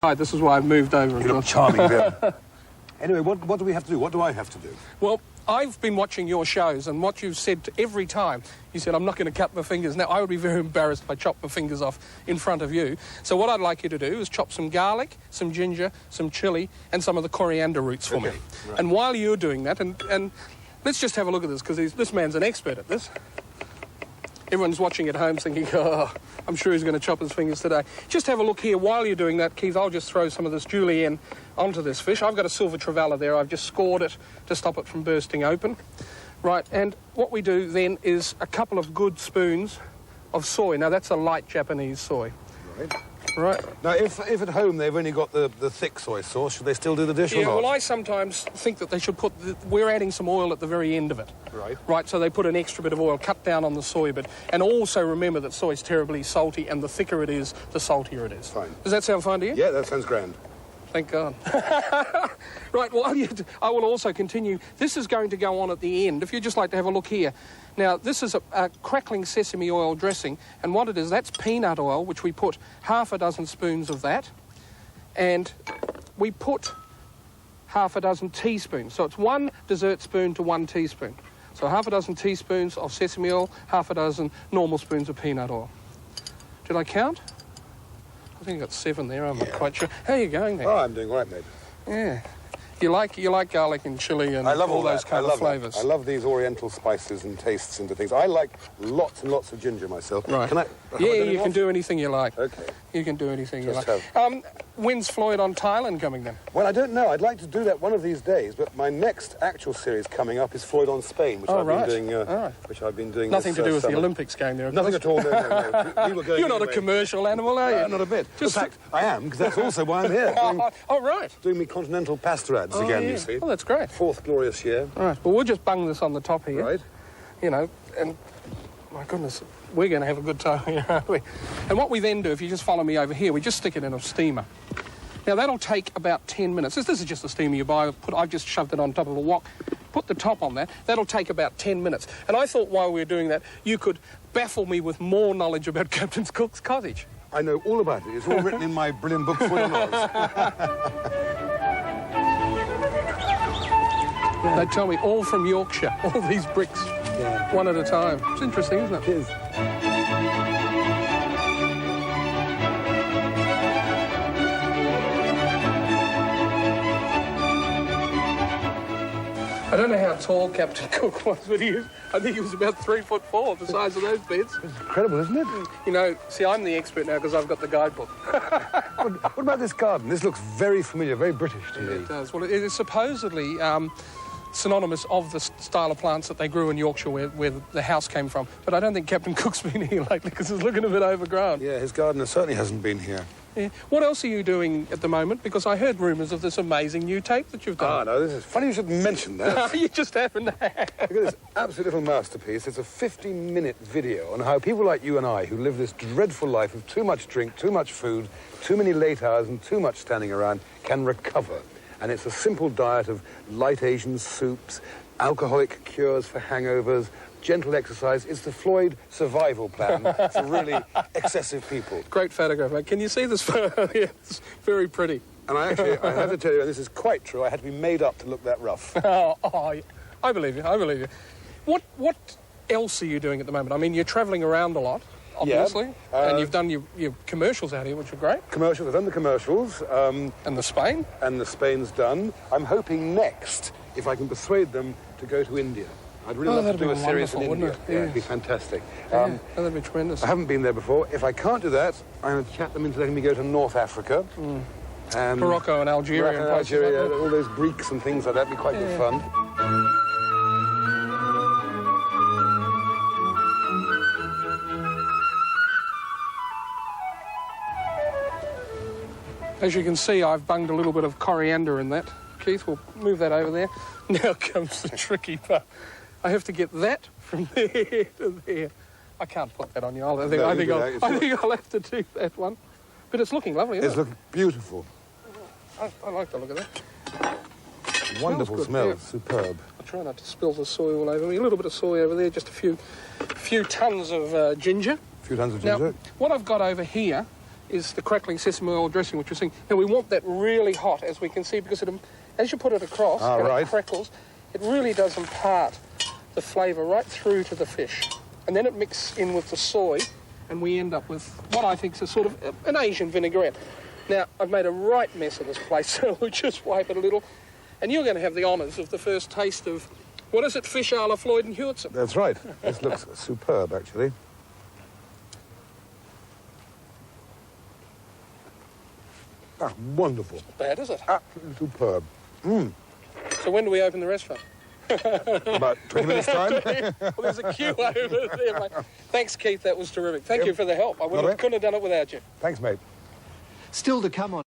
Right, this is why I've moved over. You look charming, Bill. Anyway, what do we have to do? What do I have to do? Well, I've been watching your shows, and what you've said every time, you said, I'm not going to cut my fingers. Now, I would be very embarrassed if I chopped my fingers off in front of you. So what I'd like you to do is chop some garlic, some ginger, some chilli, and some of the coriander roots for me. Right. And while you're doing that, and let's just have a look at this, because this man's an expert at this. Everyone's watching at home thinking, oh, I'm sure he's going to chop his fingers today. Just have a look here. While you're doing that, Keith, I'll just throw some of this julienne onto this fish. I've got a silver trevally there. I've just scored it to stop it from bursting open. Right, and what we do then is a couple of good spoons of soy. Now, that's a light Japanese soy. Right. Now, if at home they've only got the thick soy sauce, should they still do the dish or not? Well, I sometimes think that they should put... we're adding some oil at the very end of it. Right. Right, so they put an extra bit of oil, cut down on the soy bit. And also remember that soy is terribly salty, and the thicker it is, the saltier it is. Fine. Does that sound fine to you? Yeah, that sounds grand. Thank God. Right, well, I will also continue. This is going to go on at the end, if you'd just like to have a look here. Now, this is a crackling sesame oil dressing, and what it is, that's peanut oil, which we put half a dozen spoons of that, and we put half a dozen teaspoons. So it's 1 dessert spoon to 1 teaspoon. So half a dozen teaspoons of sesame oil, half a dozen normal spoons of peanut oil. Did I count? I think I got 7 there, I'm not quite sure. How are you going there? Oh, I'm doing all right, mate. Yeah. You like garlic and chili and I love all those kind of flavours. I love these oriental spices and tastes into things. I like lots and lots of ginger myself. Right. Can I? Yeah, you can do anything you like. Okay. You can do anything you Just like. When's Floyd on Thailand coming then? Well, I don't know. I'd like to do that one of these days, but my next actual series coming up is Floyd on Spain, which which I've been doing. Nothing this, to do with summer. the Olympics game there. Nothing at all. No. We were going You're not anyway. a commercial animal, are you? Not a bit. Just In fact, I am, because that's also why I'm here. Right. Doing me continental pasta ads again, yeah. you see. Oh, that's great. 4th glorious year. All right, well, we'll just bung this on the top here. Right. You know, and my goodness, we're going to have a good time here, aren't we? And what we then do, if you just follow me over here, we just stick it in a steamer. Now, that'll take about 10 minutes. This is just a steamer you buy. I've just shoved it on top of a wok. Put the top on that. That'll take about 10 minutes. And I thought while we were doing that, you could baffle me with more knowledge about Captain Cook's cottage. I know all about it. It's all written in my brilliant book, Floyd on Oz. They tell me all from Yorkshire, all these bricks, one at a time. It's interesting, isn't it? It is. I don't know how tall Captain Cook was, but I think he was about 3'4", the size of those beds. It's incredible, isn't it? You know, see, I'm the expert now because I've got the guidebook. What about this garden? This looks very familiar, very British to me. It does. Well, it is supposedly synonymous of the style of plants that they grew in Yorkshire where the house came from. But I don't think Captain Cook's been here lately because it's looking a bit overgrown. Yeah, his gardener certainly hasn't been here. Yeah. What else are you doing at the moment? Because I heard rumours of this amazing new tape that you've done. Ah, no, this is funny you should mention that. You just happened to have. Look at this absolute little masterpiece. It's a 50-minute video on how people like you and I, who live this dreadful life of too much drink, too much food, too many late hours and too much standing around, can recover. And it's a simple diet of light Asian soups, alcoholic cures for hangovers, gentle exercise. It's the Floyd survival plan for really excessive people. Great photograph, mate. Can you see this photo? Yeah, it's very pretty. And I have to tell you, and this is quite true, I had to be made up to look that rough. I believe you, I believe you. What else are you doing at the moment? I mean, you're travelling around a lot, obviously, and you've done your commercials out here, which are great. Commercials, I've done the commercials. And the Spain? And the Spain's done. I'm hoping next, if I can persuade them to go to India. I'd really love to do a series in India. Yeah, it'd be fantastic. That'd be tremendous. I haven't been there before. If I can't do that, I'm going to chat them into letting me go to North Africa. And Morocco and Algeria. All those Greeks and things like that would be quite good fun. As you can see, I've bunged a little bit of coriander in that. Keith, we'll move that over there. Now comes the tricky part. I have to get that from there to there. I can't put that on you. I think I'll have to do that one. But it's looking lovely, isn't it? It's looking beautiful. I like the look of that. Wonderful good, smell. yeah. Superb. I'll try not to spill the soy all over me. A little bit of soy over there, just a few tons of ginger. A few tons of ginger. Now, what I've got over here is the crackling sesame oil dressing, which we're seeing. Now, we want that really hot, as we can see, because as you put it across and it crackles, it really does impart the flavour right through to the fish. And then it mixes in with the soy, and we end up with what I think is a sort of an Asian vinaigrette. Now, I've made a right mess of this place, so we'll just wipe it a little. And you're going to have the honours of the first taste of, what is it, fish a la Floyd and Hewitson? That's right. This looks superb, actually. Ah, wonderful. Not bad, is it? Absolutely superb. So when do we open the restaurant? About 20 minutes' time. Well, there's a queue over there, mate. Thanks, Keith. That was terrific. Thank you for the help. I couldn't have done it without you. Thanks, mate. Still to come on.